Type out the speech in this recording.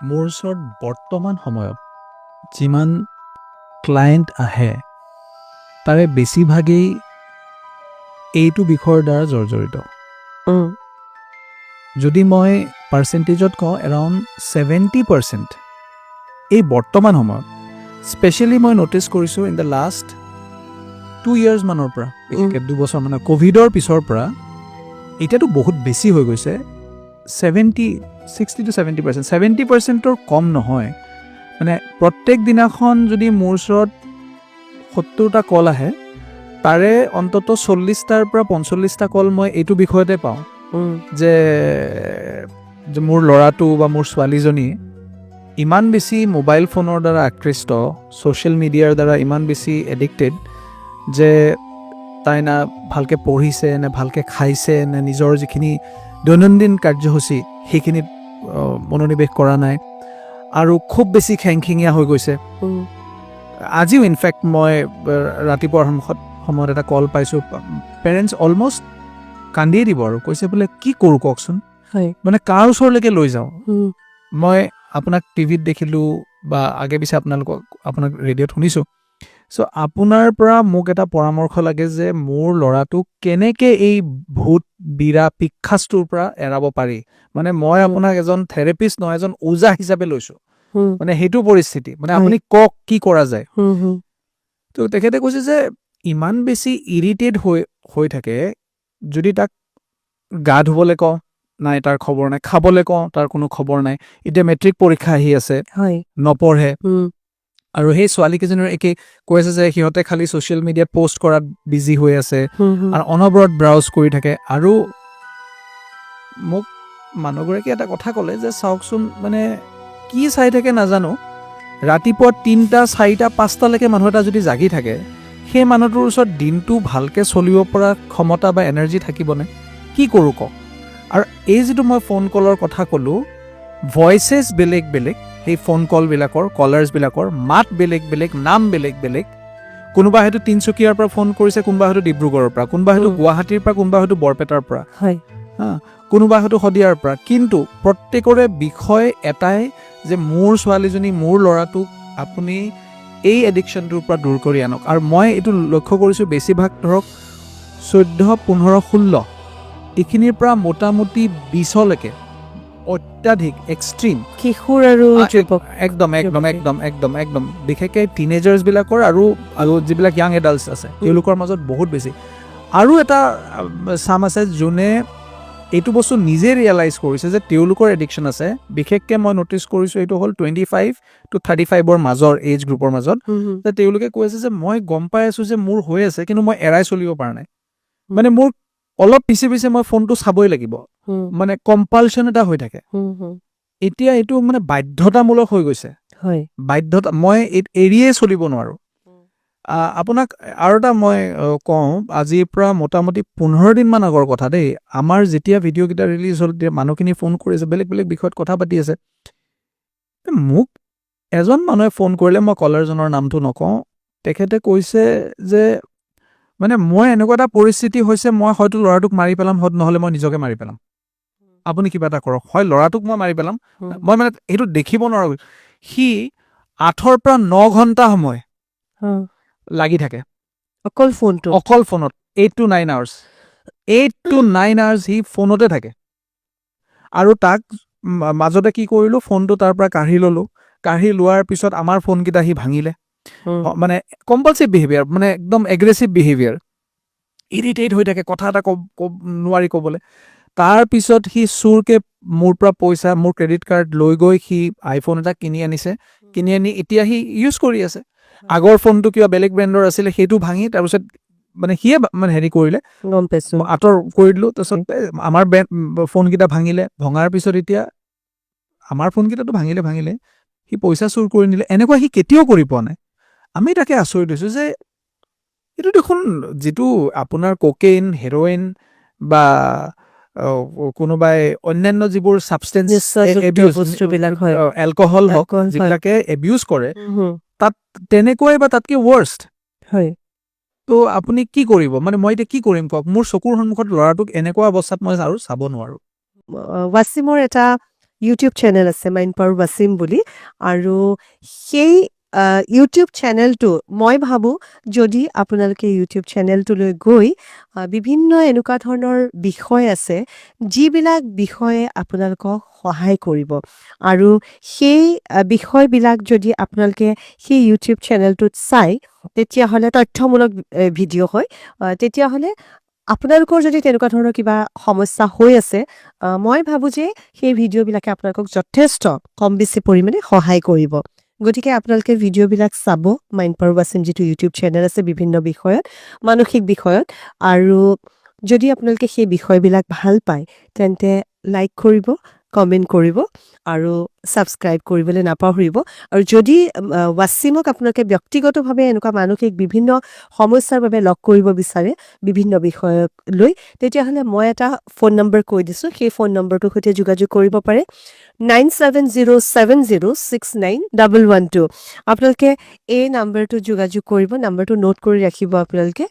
মোৰ ওচৰত বৰ্তমান সময়ত যিমান ক্লায়েণ্ট আহে তাৰে বেছিভাগেই এইটো বিষয়ৰ দ্বাৰা জৰ্জৰিত। যদি মই পাৰ্চেণ্টেজত কওঁ এৰাউণ্ড 70% এই বৰ্তমান সময়ত, স্পেচিয়েলি মই ন'টিছ কৰিছোঁ ইন দ্য লাষ্ট 2 years মানৰ পৰা, বিশেষকৈ 2 বছৰ মানে ক'ভিডৰ পিছৰ পৰা এতিয়াতো বহুত বেছি হৈ গৈছে। 60 to 70%, 70%ৰ কম নহয়। মানে প্ৰত্যেক দিনাখন যদি মোৰ ওচৰত 70টা কল আহে তাৰে অন্তত 40টাৰ পৰা 45টা কল মই এইটো বিষয়তে পাওঁ যে মোৰ ল'ৰাটো বা মোৰ ছোৱালীজনী ইমান বেছি মোবাইল ফোনৰ দ্বাৰা আকৃষ্ট, ছ'চিয়েল মিডিয়াৰ দ্বাৰা ইমান বেছি এডিক্টেড যে তাই না ভালকৈ পঢ়িছে নে ভালকৈ খাইছে নে নিজৰ যিখিনি দৈনন্দিন কাৰ্যসূচী সেইখিনিত মনোনিৱেশ কৰা নাই আৰু খুব বেছি খেংখেঙীয়া হৈ গৈছে। আজিও ইনফেক্ট মই ৰাতিপুৱাৰ সময়ত এটা কল পাইছোঁ, পেৰেণ্টছ অলমষ্ট কান্দিয়ে দিব আৰু কৈছে বোলে কি কৰোঁ কওকচোন, মানে কাৰ ওচৰলৈকে লৈ যাওঁ। মই আপোনাক টিভিত দেখিলোঁ বা আগে পিছে আপোনাক ৰেডিঅ'ত শুনিছোঁ। চ' আপোনাৰ পৰা মোক এটা পৰামৰ্শ লাগে যে মোৰ ল'ৰাটোক কেনেকৈ এই ভূত বিৰা পিশাচটোৰ পৰা এৰাব পাৰি। মানে মই আপোনাক এজন থেৰাপিষ্ট নহয়, এজন ওজা হিচাপে লৈছোঁ, মানে সেইটো পৰিস্থিতি, মানে আপুনি কওক কি কৰা যায়। তো তেখেতে কৈছে যে ইমান বেছি ইৰিটেট হৈ থাকে, যদি তাক গা ধুবলৈ কওঁ নাই তাৰ খবৰ নাই, খাবলৈ কওঁ তাৰ কোনো খবৰ নাই। এতিয়া মেট্ৰিক পৰীক্ষা আহি আছে, নপঢ়ে। আৰু সেই ছোৱালীকেইজনীৰ একে কৈ আছে যে সিহঁতে খালি ছ'চিয়েল মিডিয়াত পষ্ট কৰাত বিজি হৈ আছে আৰু অনবৰত ব্ৰাউজ কৰি থাকে। আৰু মোক মানুহগৰাকী এটা কথা ক'লে যে চাওকচোন, মানে কি চাই থাকে নাজানো, ৰাতিপুৱা 3টা 4টা 5টালৈকে মানুহ এটা যদি জাগি থাকে, সেই মানুহটোৰ ওচৰত দিনটো ভালকৈ চলিব পৰা ক্ষমতা বা এনাৰ্জি থাকিবনে? কি কৰোঁ কওক। আৰু এই যিটো মই ফোন কলৰ কথা ক'লোঁ, ভইচেছ বেলেগ বেলেগ, সেই ফোন কলবিলাকৰ কলাৰ্ছবিলাকৰ মাত বেলেগ বেলেগ, নাম বেলেগ বেলেগ। কোনোবা হয়তো তিনিচুকীয়াৰ পৰা ফোন কৰিছে, কোনোবা হয়তো ডিব্ৰুগড়ৰ পৰা, কোনোবা হয়তো গুৱাহাটীৰ পৰা, কোনোবা হয়তো বৰপেটাৰ পৰা, কোনোবা হয়তো শদিয়াৰ পৰা। কিন্তু প্ৰত্যেকৰে বিষয় এটাই যে মোৰ ছোৱালীজনী, মোৰ ল'ৰাটোক আপুনি এই এডিকশ্যনটোৰ পৰা দূৰ কৰি আনক। আৰু মই এইটো লক্ষ্য কৰিছোঁ বেছিভাগ ধৰক 14, 15, 16 এইখিনিৰ পৰা মোটামুটি 20লৈকে অত্যাধিক এক্সট্ৰিম কিশোৰ আৰু একদম একদম একদম একদম একদম বিশেষকৈ টিনেজাৰ্ছবিলাকৰ আৰু যিবিলাক য়াং এডাল্টছ আছে তেওঁলোকৰ মাজত বহুত বেছি। আৰু এটা চাম আছে যোনে এইটো বস্তু নিজে ৰিয়েলাইজ কৰিছে যে তেওঁলোকৰ এডিকশ্যন আছে। বিশেষকৈ মই ন'টিছ কৰিছোঁ এইটো হ'ল 25 to 35ৰ মাজৰ এজ গ্ৰুপৰ মাজত, যে তেওঁলোকে কৈ আছে যে মই গম পাই আছোঁ যে মোৰ হৈ আছে কিন্তু মই এৰাই চলিব পৰা নাই। মানে মোৰ অলপ পিছে পিছে মই ফোনটো চাবই লাগিব, মানে কম্পালশ্যন এটা হৈ থাকে। এতিয়া এইটো মানে বাধ্যতামূলক হৈ গৈছে, বাধ্যতা, মই এৰিয়ে চলিব নোৱাৰোঁ। আপোনাক আৰু এটা মই কওঁ, আজিৰ পৰা মোটামুটি 15 দিনমান আগৰ কথা দেই। আমাৰ যেতিয়া ভিডিঅ'কেইটা ৰিলিজ হ'ল তেতিয়া মানুহখিনি ফোন কৰিছে, বেলেগ বেলেগ বিষয়ত কথা পাতি আছে। মোক এজন মানুহে ফোন কৰিলে, মই কলাৰজনৰ নামটো নকওঁ, তেখেতে কৈছে যে মানে মই এনেকুৱা এটা পৰিস্থিতি হৈছে, মই হয়তো ল'ৰাটোক মাৰি পেলাম, নহ'লে মই নিজকে মাৰি পেলাম, আপুনি কিবা এটা কৰক, হয় ল'ৰাটোক মই মাৰি পেলাম। মই মানে সেইটো দেখিব নোৱাৰোঁ। সি 8ৰ পৰা 9 ঘণ্টা সময় লাগি থাকে অকল ফোনত, 8 to 9 hours, 8 to 9 hours সি ফোনতে থাকে। আৰু তাক মাজতে কি কৰিলোঁ, ফোনটো তাৰ পৰা কাঢ়ি ল'লোঁ, কাঢ়ি লোৱাৰ পিছত আমাৰ ফোনকেইটা সি ভাঙিলে। মানে কম্পালচিভ বিহেভিয়াৰ, মানে একদম এগ্ৰেছিভ বিহেভিয়াৰ, ইৰিটেট হৈ থাকে, কথা এটা নোৱাৰি ক'বলৈ। তাৰপিছত সি চোৰকে মোৰ পৰা পইচা, মোৰ ক্ৰেডিট কাৰ্ড লৈ গৈ সি আইফোন এটা কিনি আনিছে, কিনি আনি এতিয়া সি ইউজ কৰি আছে। আগৰ ফোনটো কিবা বেলেগ ব্ৰেণ্ডৰ আছিলে, সেইটো ভাঙি তাৰপিছত মানে সিয়ে মানে হেৰি কৰিলে, আঁতৰ কৰি দিলোঁ। তাৰপিছত আমাৰ ফোনকেইটা ভাঙিলে, ভঙাৰ পিছত এতিয়া আমাৰ ফোনকেইটাতো ভাঙিলে, সি পইচা চুৰ কৰি নিলে। এনেকুৱা সি কেতিয়াও কৰি পোৱা নাই। আমি তাকে আচৰিত হৈছোঁ যে এইটো দেখোন যিটো আপোনাৰ কোকেইন, হেৰ'ইন বা কোনোবাই অন্যান্য যিবোৰ ছাবষ্টেঞ্চ এলকহল হওক যিবিলাকে এবিউজ কৰে, তাত তেনেকুৱাই বা তাতকৈ ৱৰ্ষ্ট। তো আপুনি কি কৰিব, মানে মই এতিয়া কি কৰিম কওক। মোৰ চকুৰ সন্মুখত ল'ৰাটোক এনেকুৱা অৱস্থাত মই আৰু চাব নোৱাৰোঁ। ৱাছিমৰ এটা ইউটিউব চেনেল আছে মাইণ্ড পাৱাৰ ৱাছিম বুলি আৰু সেই ইউটিউব চেনেলটো মই ভাবোঁ যদি আপোনালোকে ইউটিউব চেনেলটোলৈ গৈ বিভিন্ন এনেকুৱা ধৰণৰ বিষয় আছে যিবিলাক বিষয়ে আপোনালোকক সহায় কৰিব আৰু সেই বিষয়বিলাক যদি আপোনালোকে সেই ইউটিউব চেনেলটোত চাই তেতিয়াহ'লে তথ্যমূলক ভিডিঅ' হয় তেতিয়াহ'লে আপোনালোকৰ যদি তেনেকুৱা ধৰণৰ কিবা সমস্যা হৈ আছে মই ভাবোঁ যে সেই ভিডিঅ'বিলাকে আপোনালোকক যথেষ্ট কম বেছি পৰিমাণে সহায় কৰিব গতিকে আপোনালোকে ভিডিঅ'বিলাক চাব মাইণ্ড পাৱাৰ ৱাছিম যিটো ইউটিউব চেনেল আছে বিভিন্ন বিষয়ত মানসিক বিষয়ত আৰু যদি আপোনালোকে সেই বিষয়বিলাক ভাল পায় তেন্তে লাইক কৰিব কমেণ্ট কৰিব আৰু ছাবস্ক্ৰাইব কৰিবলৈ নাপাহৰিব আৰু যদি ৱাছিমক আপোনালোকে ব্যক্তিগতভাৱে এনেকুৱা মানসিক বিভিন্ন সমস্যাৰ বাবে লগ কৰিব বিচাৰে বিভিন্ন বিষয়ক লৈ তেতিয়াহ'লে মই এটা ফোন নম্বৰ কৈ দিছোঁ সেই ফোন নম্বৰটোৰ সৈতে যোগাযোগ কৰিব পাৰে 9707069112 আপোনালোকে এই নাম্বাৰটো যোগাযোগ কৰিব নাম্বাৰটো নোট কৰি ৰাখিব আপোনালোকে